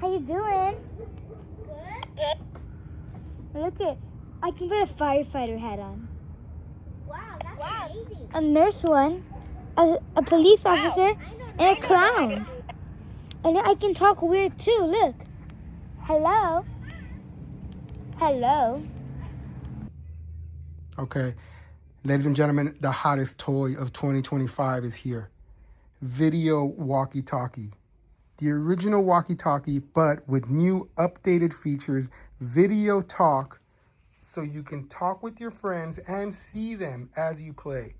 How you doing? Good. Look at, I can put a firefighter hat on. Wow, that's amazing. A nurse one, a police officer, and a clown. And I can talk weird too. Look. Hello. Hello. Okay, ladies and gentlemen, the hottest toy of 2025 is here. Video walkie-talkie. The original walkie-talkie, but with new updated features, video talk, so you can talk with your friends and see them as you play.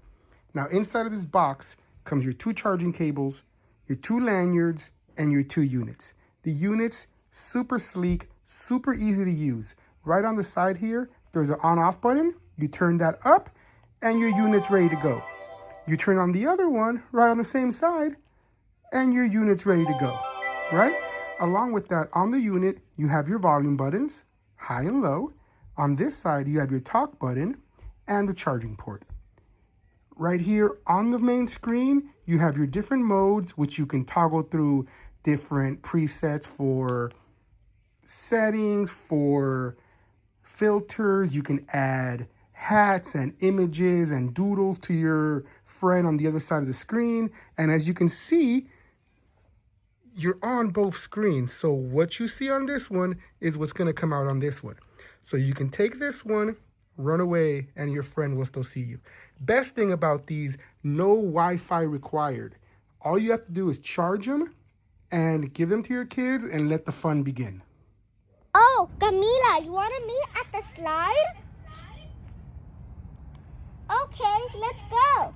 Now, inside of this box comes your 2 charging cables, your 2 lanyards, and your 2 units. The units, super sleek, super easy to use. Right on the side here, there's an on-off button. You turn that up, and your unit's ready to go. You turn on the other one, right on the same side, and your unit's ready to go, right? Along with that, on the unit, you have your volume buttons, high and low. On this side, you have your talk button and the charging port. Right here on the main screen, you have your different modes, which you can toggle through different presets for settings, for filters. You can add hats and images and doodles to your friend on the other side of the screen. And as you can see, you're on both screens. So what you see on this one is what's going to come out on this one. So you can take this one, run away, and your friend will still see you. Best thing about these, no Wi-Fi required. All you have to do is charge them and give them to your kids and let the fun begin. Oh, Camila, you want to meet at the slide? Okay, let's go.